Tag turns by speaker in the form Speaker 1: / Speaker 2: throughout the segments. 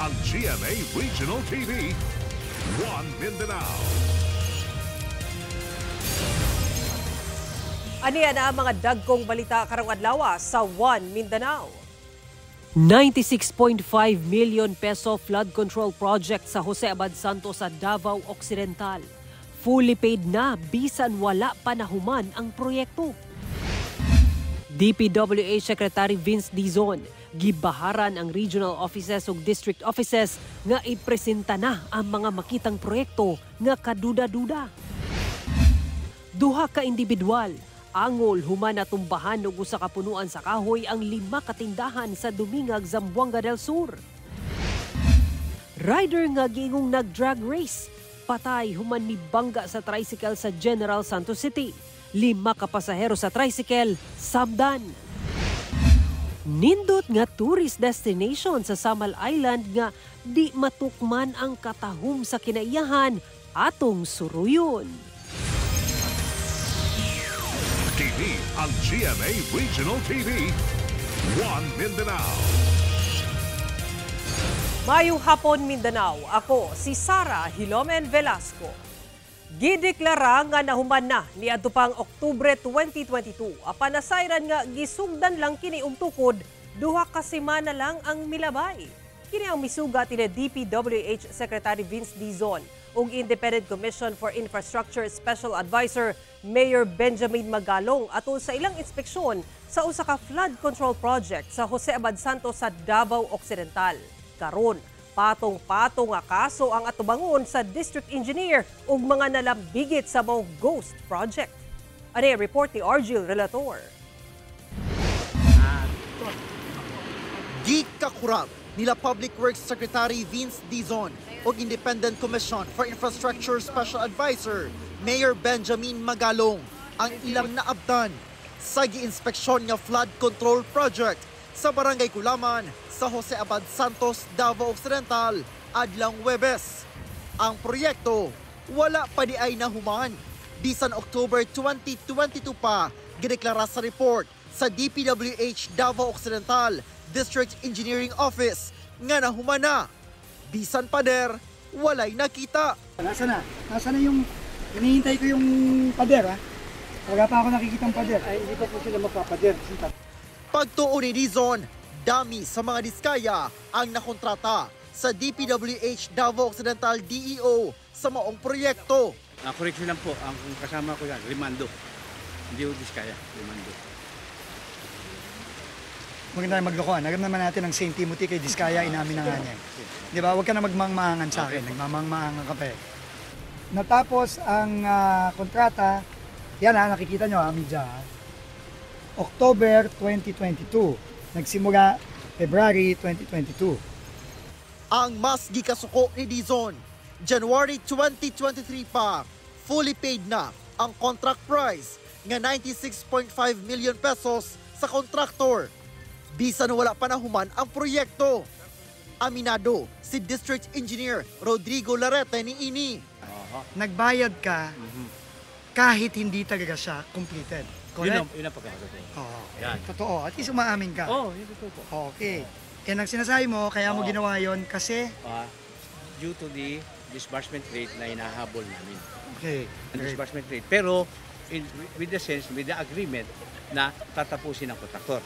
Speaker 1: ang GMA Regional TV, One Mindanao.
Speaker 2: Aniya na ang mga dagkong balita karong adlaw sa One Mindanao.
Speaker 3: 96.5 million peso flood control project sa Jose Abad Santos sa Davao Occidental. Fully paid na bisan wala pa nahuman ang proyekto. DPWH Secretary Vince Dizon, gibaharan ang regional offices ug district offices nga ipresenta na ang mga makitang proyekto nga kaduda-duda. Duha ka individual, angol human natumbahan ug usa ka punuan sa kahoy ang 5 katindahan sa Dumingag, Zamboanga del Sur. Rider nga giingong nag-drag race, patay human mibangga sa tricycle sa General Santos City. 5 ka pasahero sa tricycle, sabdan. Nindot nga tourist destination sa Samal Island nga di matukman ang katahom sa kinaiyahan atong suruyon.
Speaker 1: Kini ang GMA Regional TV, One Mindanao.
Speaker 2: Mayong hapon Mindanao, ako si Sara Hilomen Velasco. Gideklara nga nahuman na ni adtong Oktubre 2022. Apan nasayran nga gisugdan lang kini og tukod, duha ka semana lang ang milabay. Kini ang misugat ni DPWH Secretary Vince Dizon ug Independent Commission for Infrastructure Special Advisor Mayor Benjamin Magalong atol sa ilang inspeksyon sa usa ka flood control project sa Jose Abad Santos sa Davao Occidental. Karon, patong-patong nga kaso ang atubangon sa district engineer ug mga nalambigit sa mong ghost project. Ano report ni Argil Relator?
Speaker 4: Di kakurap nila Public Works Secretary Vince Dizon o Independent Commission for Infrastructure Special Advisor Mayor Benjamin Magalong ang ilang naabdan sa giinspeksyon nga flood control project sa Barangay Kulaman sa Jose Abad Santos, Davao Occidental, adlang Huwebes. Ang proyekto wala pa di ay nahuman. Bisan October 2022 pa gideklara sa report sa DPWH Davao Occidental District Engineering Office nga nahuman na. Bisan pader, walay nakita.
Speaker 5: Nasa na yung hinihintay ko yung pader ha. Wala pa ako nakikitang pader. Ay, hindi pa po sila magpapader.
Speaker 4: Pagtuon ni Dizon, dami sa mga diskaya ang nakontrata sa DPWH Davao Occidental DEO sa maong proyekto.
Speaker 6: Correction lang po, ang kasama ko yan, Rimando. Hindi o diskaya, Rimando.
Speaker 5: Maganda na maglokohan. Alam naman natin ang St. Timothy kay Diskaya, inamin na nga niya. Di ba? Huwag ka na magmangmaangan sa akin. Nagmamangmaangan ka pa eh. Natapos ang kontrata, yan ha, nakikita nyo ha, media ha. October 2022. Nagsimula February 2022.
Speaker 4: Ang mas gikasuko ni Dizon, January 2023 pa, fully paid na ang contract price nga 96.5 million pesos sa kontraktor. Bisan wala pa nahuman ang proyekto. Aminado si District Engineer Rodrigo Larete ni ini.
Speaker 5: Nagbayad ka kahit hindi talaga siya completed. Correct?
Speaker 6: Yun ang pagkakatotoo.
Speaker 5: Oo.
Speaker 6: Yan.
Speaker 5: Totoo. At least umaamin ka.
Speaker 6: Oo, yun totoo po.
Speaker 5: Okay. Yan ang sinasabi mo, kaya mo ginawa yon kasi...
Speaker 6: Due to the disbursement rate na hinahabol namin.
Speaker 5: Okay.
Speaker 6: Ang disbursement rate. Pero with the agreement na tatapusin ang kontraktor.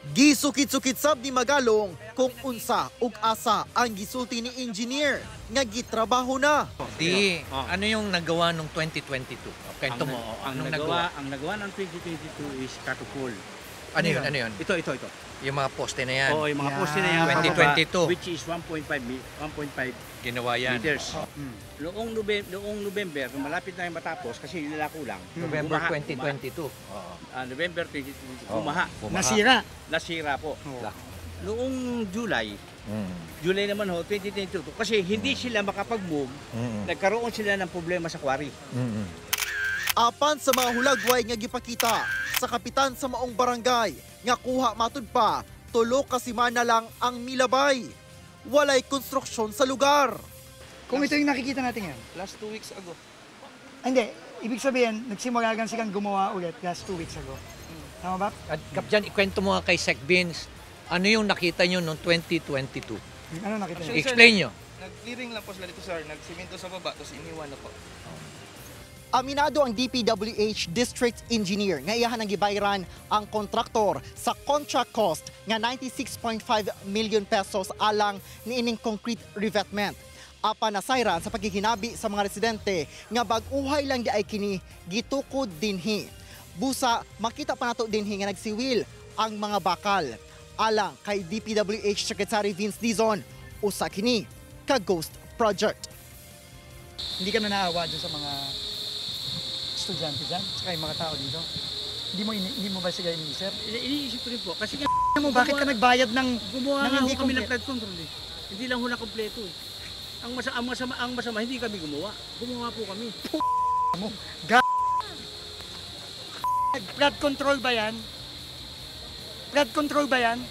Speaker 4: Gisukit-sukit sab ni Magalong kung unsa ug asa ang gisulti ni engineer nga gitrabaho na.
Speaker 7: Ano yung nagawa nung 2022? Kwento mo, anong nagawa?
Speaker 6: Ang nagawa ng 2022 is Katupol.
Speaker 7: Ano yun?
Speaker 6: Ito.
Speaker 7: Yung mga poste na yan.
Speaker 6: Oo, yung mga poste na yan.
Speaker 7: 2022.
Speaker 6: Which is 1.5
Speaker 7: Ginawa yan.
Speaker 6: meters. Noong November, nung malapit na yung matapos, kasi nilako lang.
Speaker 7: November 2022.
Speaker 6: November 2022, bumaha. Nasira po. Noong July naman ho, 2022, kasi hindi sila makapag-move, nagkaroon sila ng problema sa quarry.
Speaker 4: Apan sa mga hulagway nga gipakita sa kapitan sa maong barangay nga kuha matud pa, tulo ka semana lang ang milabay. Walay konstruksyon sa lugar.
Speaker 5: Kung ito yung nakikita natin yan.
Speaker 6: Last 2 weeks ago.
Speaker 5: Hindi. Ibig sabihin, nagsimula lang silang gumawa ulit last 2 weeks ago. Tama ba?
Speaker 7: At Kapjan, ikwento mo nga kay Sec Vince, ano yung nakita nyo noong 2022?
Speaker 5: Ano nakita niyo?
Speaker 7: Explain nyo.
Speaker 8: Nag-clearing lang po sila dito, sir. Nagsimento sa baba, tapos iniwan na po.
Speaker 4: Aminado ang DPWH District Engineer nga iyahan ang gibayaran ang kontraktor sa contract cost nga 96.5 million pesos alang niining concrete revetment. Apa nasayran sa paghihinabi sa mga residente nga bag-uhay lang di ay kini gitukod dinhi. Busa makita pa nato dinhi nga nagsiwil ang mga bakal. Alang kay DPWH Secretary Vince Dizon, usa kini ka ghost project.
Speaker 5: Hindi ka na naawa dyan sa mga estudyante dyan, saka yung mga tao dito. Hindi mo ba sila iniisip?
Speaker 6: Iniisip ko rin po. Kasi nga,
Speaker 5: Mo, bakit ka nagbayad ng
Speaker 6: gumawa nga
Speaker 5: hindi
Speaker 6: ho kami ng
Speaker 5: complete?
Speaker 6: flood control eh. Hindi lang ho na kompleto eh. Ang masama, hindi kami gumawa. Gumawa po kami.
Speaker 5: Mo, flood control ba yan? Flood control ba yan?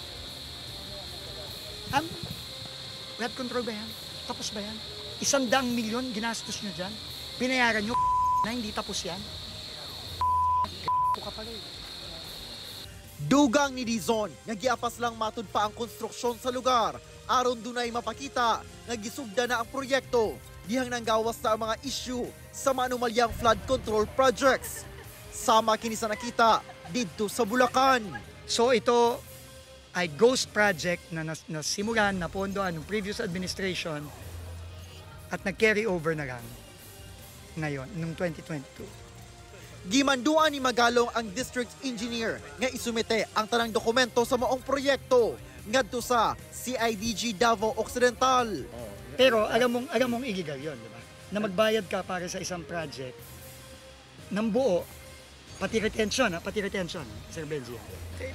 Speaker 5: Flood control ba yan? Tapos ba yan? 100 milyon ginastos nyo dyan? Binayaran nyo na hindi tapos yan? Ka pala eh.
Speaker 4: Dugang ni Dizon nga giapas lang matud pa ang konstruksyon sa lugar aron dunay mapakita nga gisugda na ang proyekto dihang nanggawas na ang mga issue sa manumalyang flood control projects. Sama kini sa nakita didto sa Bulacan.
Speaker 5: So ito ay ghost project na nasimulan, napondoan ng previous administration at nag-carry over na lang ngayon, noong 2022.
Speaker 4: Gimanduan ni Magalong ang district engineer nga isumite ang tanang dokumento sa maong proyekto ngadto sa CIDG Davao Occidental.
Speaker 5: Pero alam mong illegal yun, di ba? Na magbayad ka para sa isang project ng buo, pati retention, Sir Benji.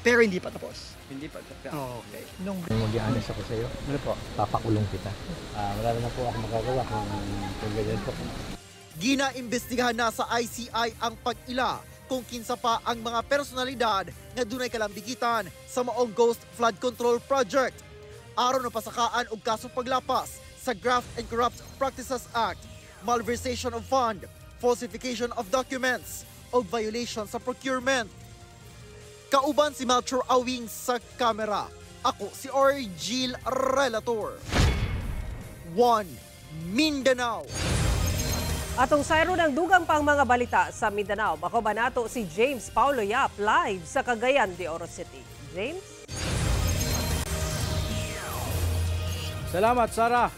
Speaker 5: Pero hindi pa tapos.
Speaker 6: Hindi pa.
Speaker 5: Oh, okay.
Speaker 9: Mag-i-honest ako sa iyo. Ano po? Papakulong kita. Wala na po ako magagawa kung ganyan po.
Speaker 4: Ginaimbestigahan na sa ICI ang pag-ila kung kinsa pa ang mga personalidad nga dunay kalambigitan sa maong Ghost Flood Control Project. Aron na pasakaan og kasong paglapas sa Graft and Corrupt Practices Act, malversation of fund, falsification of documents, o violation sa procurement. Kauban si Melchor Awing sa kamera. Ako si Orgil Relator. 1 Mindanao.
Speaker 2: Atong sayro ng dugang pang mga balita sa Mindanao. Makuha nato si James Paulo Yap live sa Cagayan de Oro City. James?
Speaker 10: Salamat, Sarah.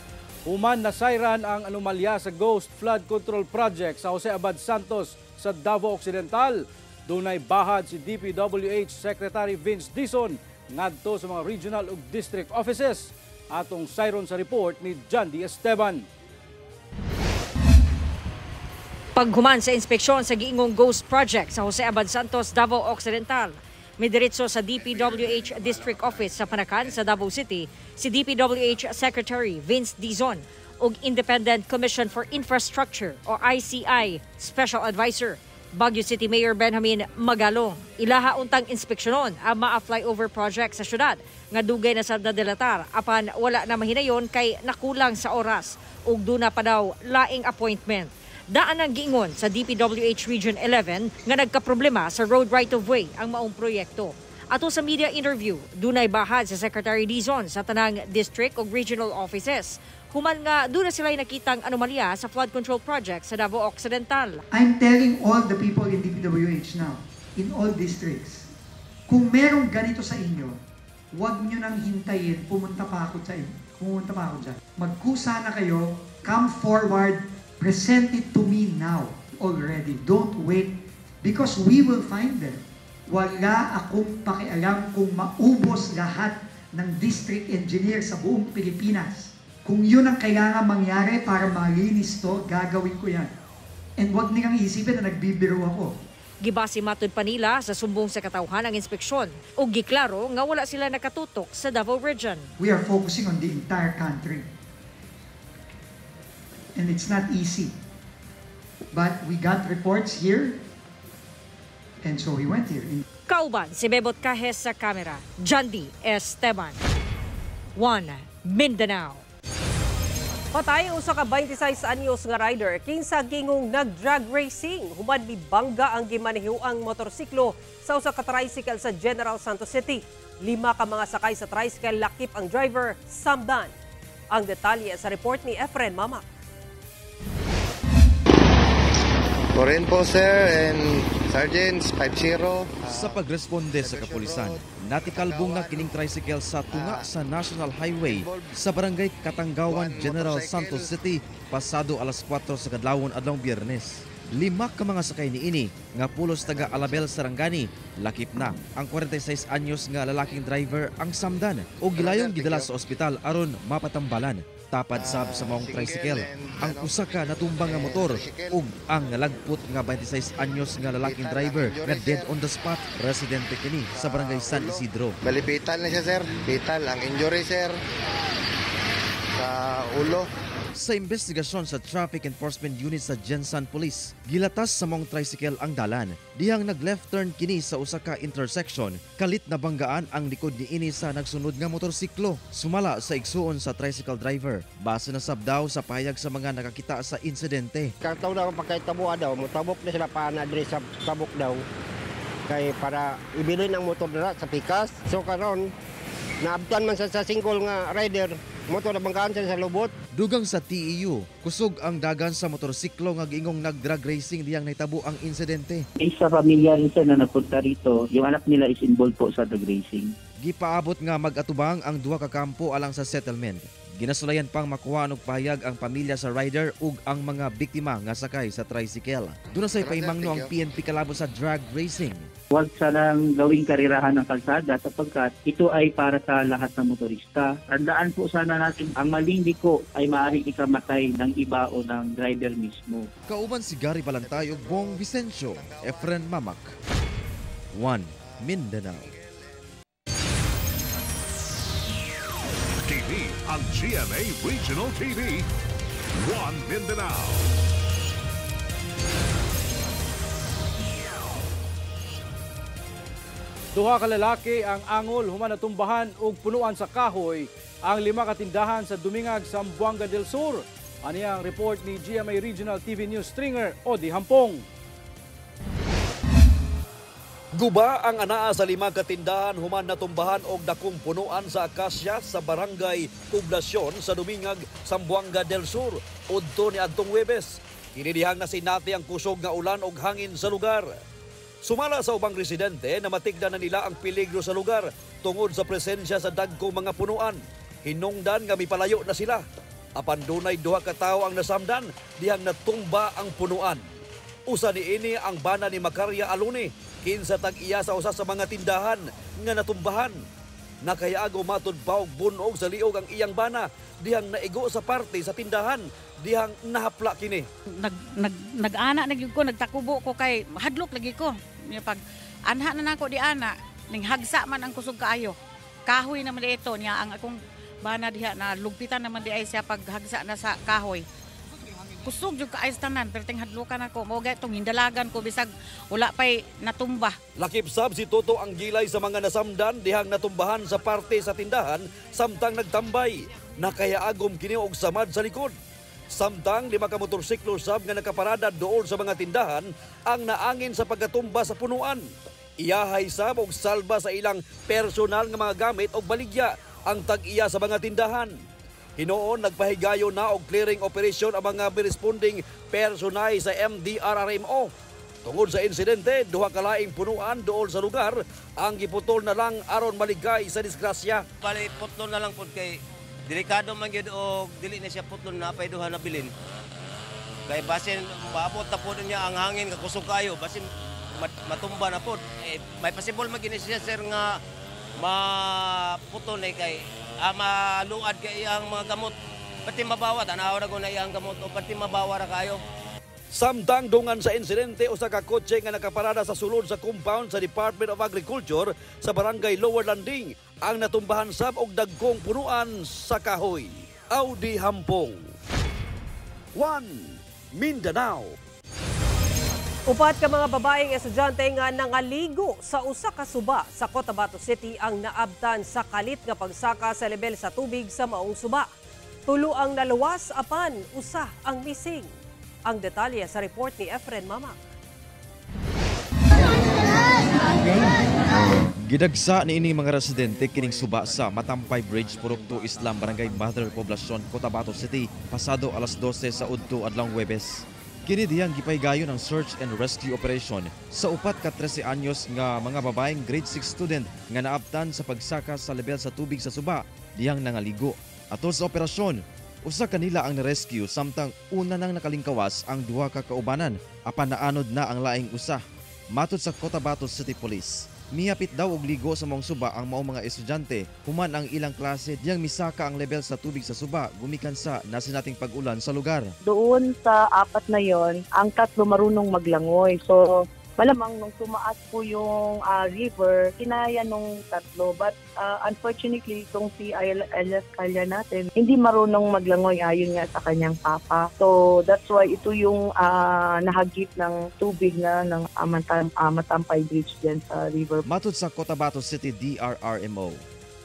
Speaker 10: Human nasayran ang anomalya sa Ghost Flood Control Project sa Jose Abad Santos sa Davao Occidental. Dunay bahad si DPWH Secretary Vince Dizon ngadto sa mga regional ug district offices. Atong sayron sa report ni John D. Esteban.
Speaker 11: Paghuman sa inspeksyon sa giingong Ghost Project sa Jose Abad Santos, Davao Occidental, may diretso sa DPWH District Office sa Panacan sa Davao City si DPWH Secretary Vince Dizon ug Independent Commission for Infrastructure o ICI Special Advisor Baguio City Mayor Benjamin Magalong. Ilaha untang inspeksyonon ang mga flyover project sa syudad nga dugay na sa nadelatar apan wala na mahinayon kay nakulang sa oras ug duna pa daw laing appointment. Daan ang giingon sa DPWH Region 11 nga nagkaproblema sa road right-of-way ang maong proyekto. Ato sa media interview, dunay bahad sa Secretary Dizon sa tanang district o regional offices. Human nga doon na sila nakitang anomalya sa flood control project sa Davao Occidental.
Speaker 12: I'm telling all the people in DPWH now, in all districts, kung merong ganito sa inyo, huwag nyo nang hintayin, pumunta pa ako dyan. Magkusa na kayo, come forward, present it to me now already. Don't wait because we will find them. Wala akong pakialam kung maubos lahat ng district engineer sa buong Pilipinas. Kung yun ang kailangan mangyari para malinis to, gagawin ko yan. And wag nilang isipin na nagbibiro ako.
Speaker 11: Gibasi matud pa nila sa sumbong sa katawhan ang inspeksyon ug giklaro nga wala sila nakatutok sa Davao Region.
Speaker 12: We are focusing on the entire country. And it's not easy. But we got reports here, and so we went here.
Speaker 11: Kauban si Bebot Cajes sa kamera. John D. Esteban. 1 Mindanao.
Speaker 2: Patay usa ka 26 anyos nga rider kinsa gingong nag-drag racing human mi bangga ang gimanehuang motorsiklo sa usa ka tricycle sa General Santos City. 5 ka mga sakay sa tricycle lakip ang driver samdan. Ang detalye sa report ni Efren Mamak.
Speaker 13: Korean po sir and Sergeants 50.
Speaker 14: Sa pagresponde sa kapulisan, natikalbong nga kining tricycle sa tunga sa National Highway sa barangay Katanggawan, General Santos City pasado alas 4 sa kadlawon adlawng Biyernes. 5 ka mga sakay niini nga pulos taga Alabel, Sarangani. Lakip na ang 46 anyos nga lalaking driver ang samdan o gilayong gidala sa ospital aron mapatambalan. Tapad sab sa maong tricycle ang usa ka natumbang nga motor ug ang nalagpot nga 26 anyos nga lalaking driver nga dead on the spot. Residente kini sa barangay San Isidro.
Speaker 13: Balipital na siya sir. Pital ang injury sir sa ulo.
Speaker 14: Sa investigasyon sa Traffic Enforcement Unit sa Gensan Police, gilatas sa mong tricycle ang dalan. Dihang nag-left turn kini sa usa ka intersection, kalit na banggaan ang likod niini sa nagsunod nga motorsiklo. Sumala sa igsuon sa tricycle driver. Base na sabdaw sa pahayag sa mga nakakita sa insidente.
Speaker 15: Kartaw daw pagkaitabo daw, mutabok na sila pa na sa tabok daw. Kay para ibilin ang motor na sa pikas. So karon naabtan man sa single nga rider, motor na banggaan siya sa lubot.
Speaker 14: Dugang sa TEU, kusog ang dagan sa motorsiklo nga giingong nag-drag racing diyang naitabo ang insidente.
Speaker 16: Isa pamilya rin siya na napunta rito. Yung anak nila is involved po sa drag racing.
Speaker 14: Gipaabot nga mag-atubang ang duha ka kampo alang sa settlement. Ginasulayan pang makuha og pahayag ang pamilya sa rider ug ang mga biktima nga sakay sa tricycle. Doon say paimangno ang PNP kalabo sa drag racing.
Speaker 16: Huwag sanang gawing karirahan ng kalsada sapagkat ito ay para sa lahat ng motorista. Tandaan po sana natin, ang maling liko ay maaaring ikamatay ng iba o ng driver mismo.
Speaker 14: Kauban si Gary Balantay ug Bong Vicencio, Efren Mamak. 1 Mindanao.
Speaker 1: TV ang GMA Regional TV. 1 Mindanao.
Speaker 10: Duha ka lalaki ang angol human natumbahan ug punuan sa kahoy ang 5 katindahan sa Dumingag, Zamboanga del Sur. Ani ang report ni GMA Regional TV News Stringer Odi Hampong.
Speaker 17: Guba ang anaa sa 5 katindahan human natumbahan og dakong punuan sa akasya sa barangay Poblasyon sa Dumingag, Zamboanga del Sur udto ni adtong Huwebes. Kinidihang na sinati ang kusog nga ulan og hangin sa lugar. Sumala sa ubang residente na matigdan na nila ang peligro sa lugar tungod sa presensya sa dagkong mga punuan. Hinungdan nga mipalayo na sila. Apan dunay 2 ka tawo ang nasamdan dihang natumba ang punuan. Usa niini ang bana ni Macaria Aluni, kinsa tag-iya sa usa sa mga tindahan nga natumbahan. Nakayago matud pa og bunog sa liog ang iyang bana dihang naigo sa parte sa tindahan dihang nahapla kini.
Speaker 18: Nag-ana na ko, nagtakubo ko kay hadlok lagi ko. Pag anha na nako di ana, ning hagsa man ang kusog kaayo. Kahoy naman ito niya ang akong bana diha na lugpitan naman di ay siya pag hagsa na sa kahoy. Kusog jud kaay tanan perting hadlokan ako. Mo gay tong hindalagan ko bisag wala pay natumba.
Speaker 17: Lakip sab si Toto ang gilay sa mga nasamdan dihang natumbahan sa parte sa tindahan samtang nagtambay. Nakayaagom kini og samad sa likod. Samtang 5 ka motorsiklo sab nga nakaparada dool sa mga tindahan ang naangin sa pagkatumba sa punuan. Iyahay sab og salba sa ilang personal nga mga gamit og baligya ang tag-iya sa mga tindahan. Hinoon nagpahigayo na og clearing operation ang mga responding personay sa MDRRMO. Tungod sa insidente, 2 ka laing punuan dool sa lugar ang giputol na lang aron maligay sa disgrasya.
Speaker 19: Bali putol na lang pud kay delikado man gyud og dili na siya putol na pay duha na bilin. Kay basin maabot na pud niya ang hangin nga kusog kayo, basin matumba na pud. May possible magini siya sir nga maputol na kay maluad kay ang mga gamot. Pati mabawa tanaw ra guna iyang gamot o pati mabawa ra kayo.
Speaker 17: Samtang dungan sa insidente, usa ka kotse nga nakaparada sa sulod sa compound sa Department of Agriculture sa barangay Lower Landing ang natumbahan sab og dagkong punuan sa kahoy. Audi Hampong. 1 Mindanao.
Speaker 2: Upat ka mga babaeng estudyante nga nangaligo sa usa ka suba sa Cotabato City ang naabtan sa kalit nga pagsaka sa lebel sa tubig sa maong suba. 2 ang naluwas apan usa ang missing. Ang detalye sa report ni Efren Mamak.
Speaker 14: Gidagsa ni ini mga residente kining suba sa Matampay Bridge, Purukto, Islam, Barangay Mother Poblacion, Cotabato City, pasado alas 12 sa udto adlawng Huwebes. Kini diyang gipaygayon ang search and rescue operation sa upat ka 13 anyos nga mga babaeng grade 6 student nga naabtan sa pagsaka sa level sa tubig sa suba diyang nangaligo. Ato sa operasyon, usa kanila ang na-rescue samtang una nang nakalingkawas ang duha ka kaubanan apan naanod na ang laing usa. Matod sa Cotabato City Police, miyapit daw og ligo sa maong suba ang maong mga estudyante human ang ilang klase diyang misaka ang level sa tubig sa suba gumikan sa nasinating pag-ulan sa lugar.
Speaker 20: Doon sa apat na yon, ang 3 marunong maglangoy. So malamang nung tumaas po yung river, kinaya nung 3. But unfortunately, itong si Elias Calya natin, hindi marunong maglangoy ayon nga sa kanyang papa. So that's why ito yung nahagip ng tubig na ng Matampay Bridge dyan sa river.
Speaker 14: Matod sa Cotabato City DRRMO,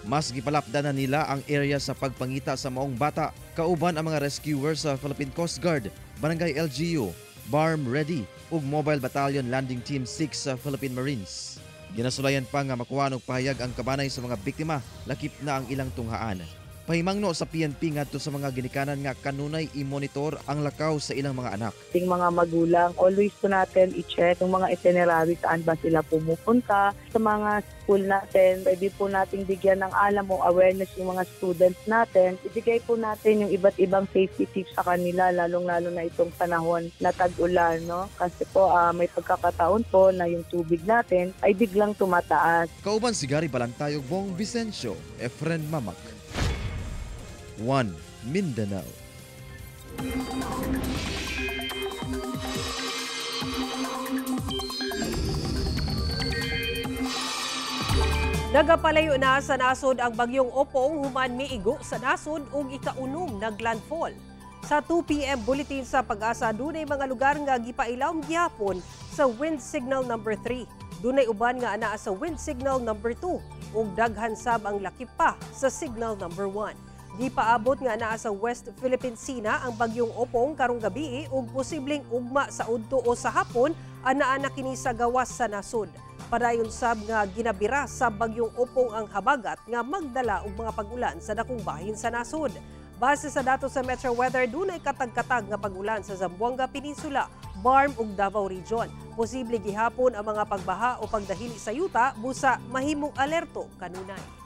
Speaker 14: mas gipalapdanan nila ang area sa pagpangita sa maong bata, kauban ang mga rescuers sa Philippine Coast Guard, Barangay LGU, BARM Ready ug Mobile Battalion Landing Team 6 sa Philippine Marines. Ginasulayan pa nga makuha og pahayag ang kabanay sa mga biktima, lakip na ang ilang tunghaan. Pahimangno sa PNP ngadto sa mga ginikanan nga kanunay i-monitor ang lakaw sa ilang mga anak.
Speaker 20: Ting mga magulang, always po natin i-check yung mga itinerary saan ba sila pumupunta. Sa mga school natin, pwede po nating bigyan ng alam o awareness yung mga students natin. Ibigay po natin yung iba't ibang safety tips sa kanila, lalong-lalo na itong panahon na tag-ulan. No? Kasi po may pagkakataon po na yung tubig natin ay biglang tumataas.
Speaker 14: Kauban si Gary Balantayog, Bong Vicencio, Efren Mamak. 1 Mindanao.
Speaker 2: Nagapalayo na sa nasod ang bagyong Opong human miigo sa nasod ug ikaunom naglandfall. Sa 2 p.m. bulletin sa Pag-asa, dunay mga lugar nga gipailawom gihapon sa wind signal number 3. Dunay uban nga anaa sa wind signal number 2 ug daghan sab ang lakip pa sa signal number 1. Gipaabot nga naa sa West Philippine Sea na ang bagyong Opong karong gabi ug posibleng ugma sa udto o sa hapon anaa na kini sa gawas sa nasod. Padayon sab nga ginabira sa bagyong Opong ang habagat nga magdala og mga pag-ulan sa dakong bahin sa nasod. Base sa datos sa Metro Weather, dunay katag-katag nga pag-ulan sa Zamboanga Peninsula, BARM ug Davao Region. Posible gihapon ang mga pagbaha o pagdahili sa yuta busa mahimong alerto kanunay.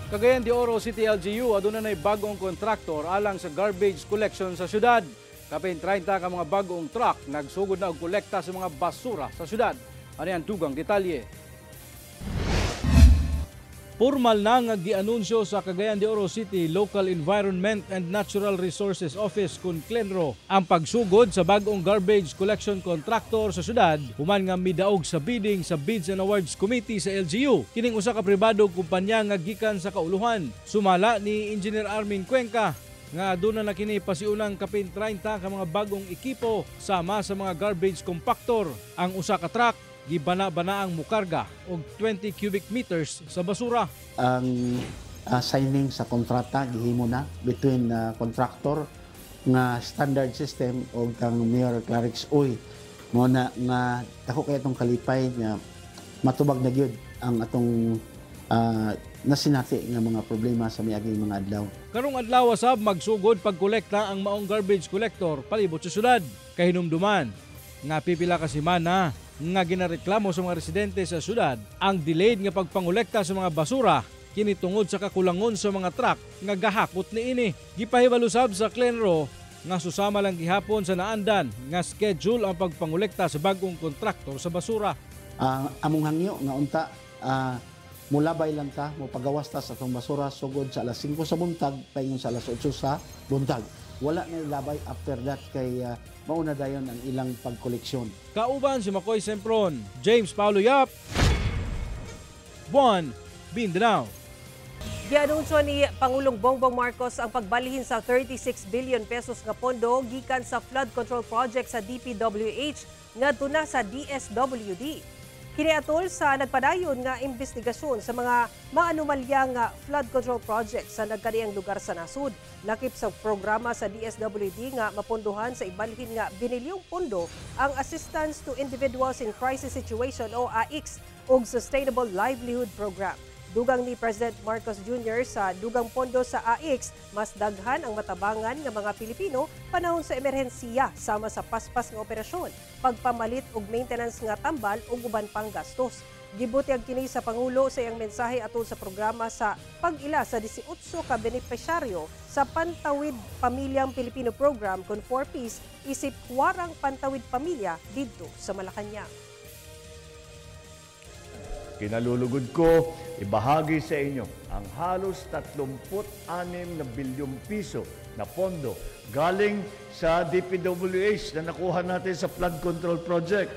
Speaker 10: Cagayan de Oro City LGU aduna nay bagong kontraktor alang sa garbage collection sa syudad. Kapin 30 ka mga bagong truck nagsugod na og kolekta sa mga basura sa syudad. Ano yan tugang detalye? Formal na nga gianunsyo sa Cagayan de Oro City Local Environment and Natural Resources Office kun CLENRO ang pagsugod sa bagong garbage collection contractor sa syudad human nga midaog sa bidding sa Bids and Awards Committee sa LGU. Kining usa ka pribadong kumpanya nga gikan sa kauluhan. Sumala ni Engineer Armin Cuenca nga aduna na kini pasiunang kapin 30 ka mga bagong ekipo sama sa mga garbage compactor. Ang usa ka truck gibana-bana ang mukarga og 20 cubic meters sa basura.
Speaker 21: Ang signing sa kontrata gihimo na between contractor nga standard system og kang Mayor Clarix Uy mo na nga dako kay atong kalipay nga matubag na gyud ang atong nasinati nga mga problema sa miaging mga adlaw.
Speaker 10: Karong adlaw sab magsugod pagkolekta ang maong garbage collector palibot sa syudad. Kahinumduman nga pipila ka semana nga ginareklamo sa mga residente sa syudad ang delayed nga pagpangolekta sa mga basura kini tungod sa kakulangon sa mga truck nga gahakot niini. Gipahibalo sab sa CLENRO nga susama lang gihapon sa naandan nga schedule ang pagpangolekta sa bagong kontraktor sa basura.
Speaker 21: Among hangyo nga unta mulabay lang ta mo pagawas ta sa atong basura sugod sa alas 5 sa buntag paingon sa alas 8 sa buntag. Wala na ilabay after that kay mauna dayon ang ilang pagkoleksyon.
Speaker 10: Kauban si Makoy Sempron, James Paulo Yap, 1 Mindanao.
Speaker 2: Gianunsyo ni Pangulong Bongbong Marcos ang pagbalihin sa 36 billion pesos nga pondo gikan sa flood control project sa DPWH ngadto na sa DSWD. Kini atol sa nagpadayon nga investigasyon sa mga maanomalya nga flood control project sa nagkadiang lugar sa nasud. Lakip sa programa sa DSWD nga mapondohan sa ibalhin nga binilyong pondo ang Assistance to Individuals in Crisis Situation o AICS ug Sustainable Livelihood Program. Dugang ni President Marcos Jr. sa dugang pondo sa AICS, mas daghan ang matabangan ng mga Pilipino panahon sa emerhensiya sama sa paspas nga operasyon, pagpamalit ug maintenance nga tambal ug uban pang gastos. Gibutyag kini sa Pangulo sa iyang mensahe atol sa programa sa pag-ila sa 18 ka benepisyaryo sa Pantawid Pamilyang Pilipino Program kon 4 Ps isip warang pantawid pamilya didto sa Malacañang.
Speaker 3: Kinalulugod ko, ibahagi sa inyo ang halos 36 na bilyong piso na pondo galing sa DPWH na nakuha natin sa flood control project.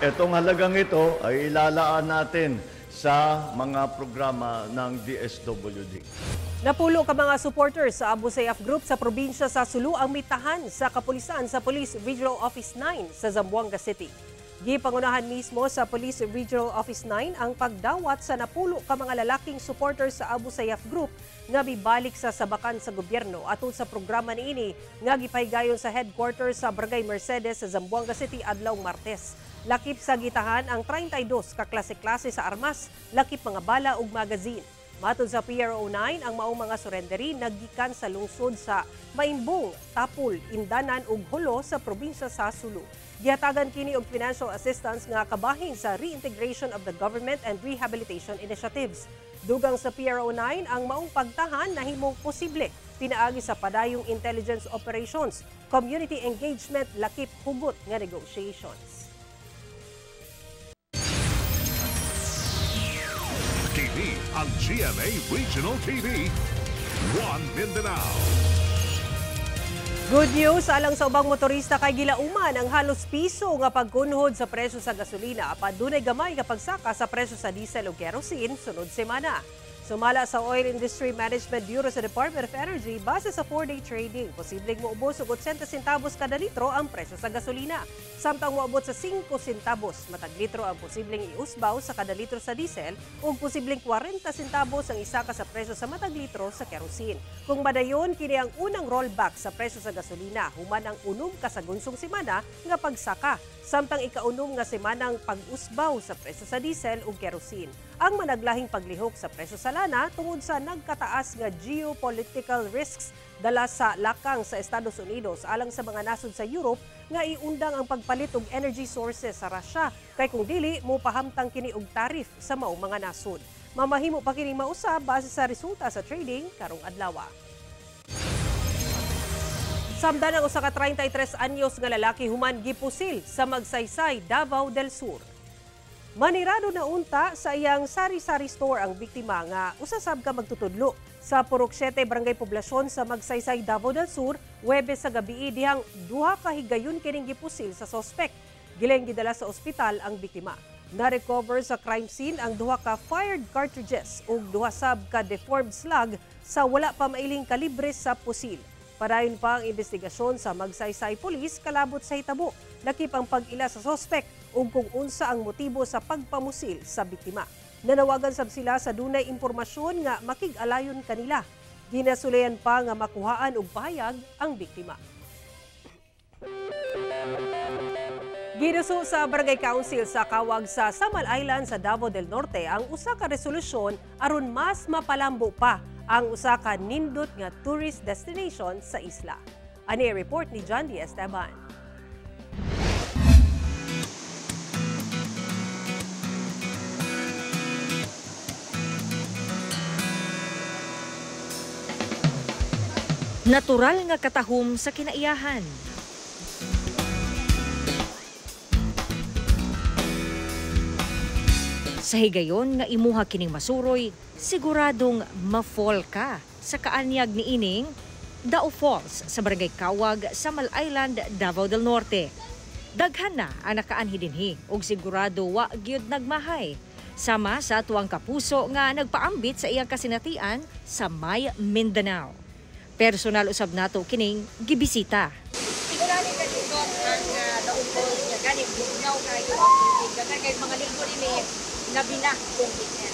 Speaker 3: Itong halagang ito ay ilalaan natin sa mga programa ng DSWD.
Speaker 2: Napulo ka mga supporters sa Abu Sayyaf Group sa probinsya sa Sulu ang mitahan sa kapulisan sa Police Regional Office 9 sa Zamboanga City. Gipangunahan mismo sa Police Regional Office 9 ang pagdawat sa napulo ka mga lalaking supporters sa Abu Sayyaf Group nga bibalik sa sabakan sa gobyerno atol sa programa niini nga gipahigayon sa headquarters sa Barangay Mercedes sa Zamboanga City adlawng Martes. Lakip sa gitahan ang 32 ka klase-klase sa armas, lakip mga bala ug magazine. Matod sa PRO9, ang maong mga surrenderi naggikan sa lungsod sa Maimbong, Tapul, Indanan ug Hulo sa probinsya sa Sulu. Gihatagan kini og financial assistance nga kabahin sa reintegration of the government and rehabilitation initiatives. Dugang sa PRO9, ang maong pagtahan nahimong posible pinaagi sa padayong intelligence operations, community engagement, lakip hugot nga negotiations.
Speaker 1: TV ang GMA Regional TV, One Mindanao.
Speaker 2: Good news alang sa ubang motorista kay gilauman ang halos piso nga pagkunhod sa presyo sa gasolina apan dunay gamay nga pagsaka sa presyo sa diesel ug kerosene sunod semana. Sumala sa Oil Industry Management Bureau sa Department of Energy, base sa 4-day trading, posibleng moubos og 80 centavos kada litro ang presyo sa gasolina. Samtang moabot sa 5 centavos matag litro ang posibleng iusbaw sa kada litro sa diesel ug posibleng 40 centavos ang isaka sa presyo sa matag litro sa kerosene. Kung madayon, kini ang unang rollback sa presyo sa gasolina human ang unom ka sa gunsong semana nga pagsaka, samtang ikaunom nga semanang pag-usbaw sa presyo sa diesel ug kerosene. Ang managlahing paglihok sa presyo sa lana tungod sa nagkataas nga geopolitical risks dala sa lakang sa Estados Unidos alang sa mga nasod sa Europe nga iundang ang pagpalit og energy sources sa Russia kay kung dili mo pahamtang kini og tarif sa maong mga nasod. Mamahimo pa kini mausab base sa resulta sa trading karong adlaw. Samdan ang usa ka 33 anyos nga lalaki human gipusil sa Magsaysay, Davao del Sur. Manirado na unta sa iyang sari-sari store ang biktima nga usasab ka magtutudlo sa Purok 7 Barangay Poblasyon sa Magsaysay, Davao del Sur, Huwebes sa gabi dihang duha ka higayon kining gipusil sa suspect. Giling gidala sa ospital ang biktima. Na-recover sa crime scene ang duha ka fired cartridges ug duha sab ka deformed slug sa wala pa mailing kalibre sa pusil. Padayon pa ang investigasyon sa Magsaysay Police kalabot sa hitabo. Lakip ang pag-ila sa suspect ug kung unsa ang motibo sa pagpamusil sa biktima. Nanawagan sab sila sa dunay impormasyon nga makig-alayon kanila. Ginasulayan pa nga makuhaan og pahayag ang biktima. Ginuso sa Barangay Council sa Kawag sa Samal Island sa Davao del Norte ang usa ka resolusyon aron mas mapalambo pa ang usa ka nindot nga tourist destination sa isla. Ani report ni John D. Esteban.
Speaker 11: Natural nga katahom sa kinaiyahan. Sa higayon nga imuha kining masuroy, siguradong ma-fall ka sa kaanyag ni ining Dao Falls sa Barangay Kawag, Samal Island, Davao del Norte. Daghan na ang nakaanhi dinhi ug sigurado wa gyud nagmahay. Sama sa tuwang kapuso nga nagpaambit sa iyang kasinatian sa May Mindanao. Personal usab nato kining gibisita.
Speaker 22: Sigurado ka dito
Speaker 11: gani bugnaw kayo ang tubig. Dagan kay mga linggo ni nabina tubig niya.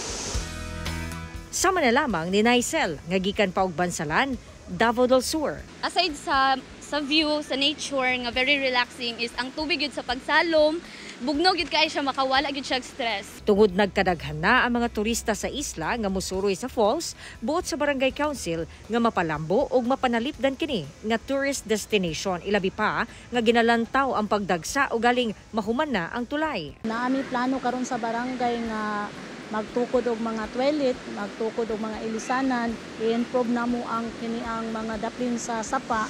Speaker 11: Sama na lamang ni Naisel nga gikan pa og Bansalan, Davao del Sur.
Speaker 7: Aside sa view, sa nature nga very relaxing is ang tubig yun sa pagsalom, bugnaw gyud kay siya makawala gyud siya stress.
Speaker 11: Tungod nagkadaghan na ang mga turista sa isla nga mosuroy sa falls, buot sa Barangay Council nga mapalambo og mapanalipdan kini nga tourist destination. Ilabi pa nga ginalantaw ang pagdagsa o galing mahuman na ang tulay.
Speaker 22: Naami plano karon sa barangay nga magtukod og mga toilet, magtukod og mga ilisanan, i-improve na mo ang kini ang mga daplin sa sapa.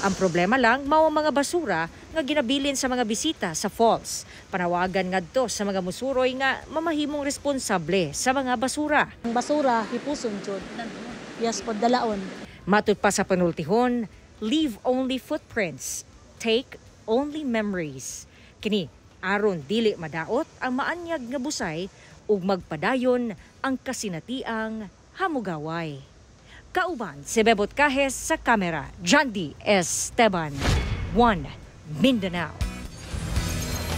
Speaker 11: Ang problema lang mao ang mga basura nga ginabilin sa mga bisita sa falls. Panawagan ngadto sa mga musuroy nga mamahimong responsable sa mga basura.
Speaker 22: Ang basura hipuson jud. Yes pod dalaon.
Speaker 11: Matud pa sa panultihon, leave only footprints, take only memories. Kini aron dili madaot ang maanyag nga busay ug magpadayon ang kasinatiang hamugaway. Kauban si Bebot Cajes sa kamera, John D. Esteban, 1 Mindanao.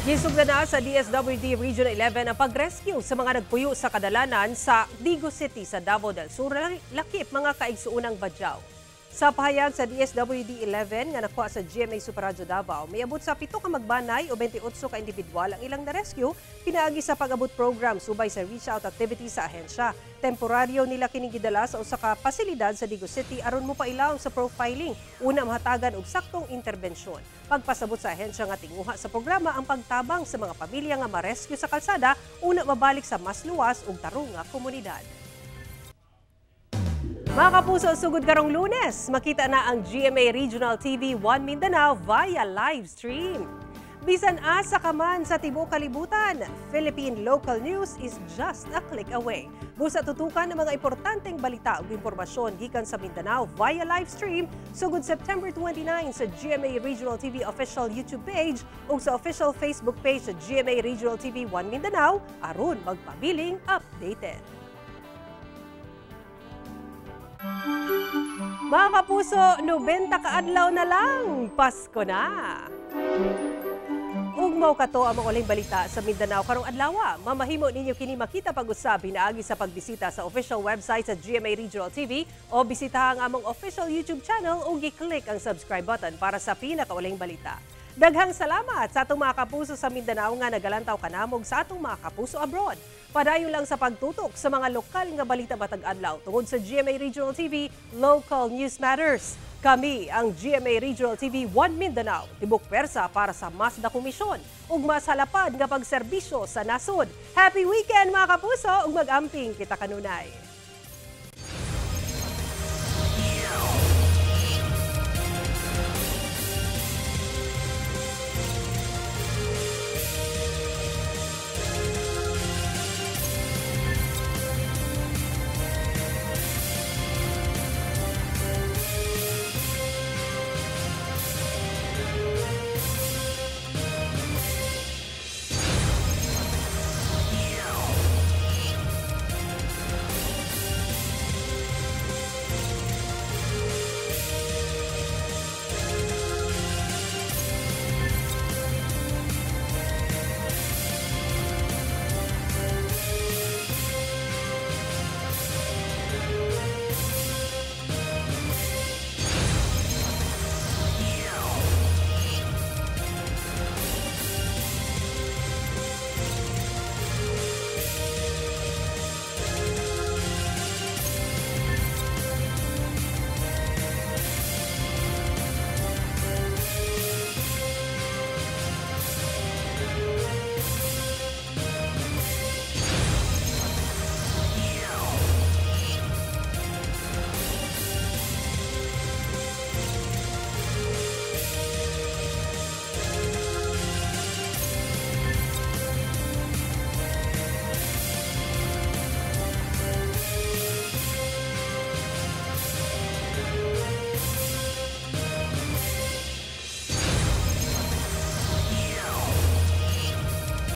Speaker 2: Gisugda na sa DSWD Region 11 ang pag-rescue sa mga nagpuyo sa kadalanan sa Digo City sa Davao del Sur, lakip mga kaigsuunang badyaw. Sa pahayag sa DSWD 11 nga nakuha sa GMA Super Radio Davao, may abot sa 7 ka magbanay o 28 ka individual ang ilang na-rescue pinaagi sa pag-abot program subay sa reach-out activity sa ahensya. Temporaryo nila kining gidala sa usa ka pasilidad sa Digo City aron mo pailaw sa profiling, una mahatagan og saktong interbensyon. Pagpasabot sa ahensya nga tinguha sa programa ang pagtabang sa mga pamilya nga ma-rescue sa kalsada, una mabalik sa mas luwas ug tarong nga komunidad. Mga kapuso, sugod karong Lunes, makita na ang GMA Regional TV 1 Mindanao via live stream. Bisan asa ka man sa tibuok kalibutan, Philippine local news is just a click away. Busa tutukan ng mga importanteng balita ug impormasyon gikan sa Mindanao via live stream sugod September 29 sa GMA Regional TV official YouTube page ug sa official Facebook page sa GMA Regional TV 1 Mindanao aron magpabiling updated. Mga kapuso, 90 kaadlaw na lang, Pasko na! Ugmaw kato ang mga uling balita sa Mindanao karong adlaw. Mamahimo ninyo kini makita pag-usab hinaagi sa pagbisita sa official website sa GMA Regional TV o bisitahan ang among official YouTube channel o gi-click ang subscribe button para sa pinakauling balita. Daghang salamat sa atong mga kapuso sa Mindanao nga nagalantaw kanamog sa atong mga kapuso abroad. Padayon lang sa pagtutok sa mga lokal nga balita matag adlaw tungod sa GMA Regional TV, Local News Matters. Kami ang GMA Regional TV 1 Mindanao, tibok persa para sa mas na komisyon ug mas halapad nga pagserbisyo sa nasod. Happy weekend mga kapuso ug mag-amping kita kanunay.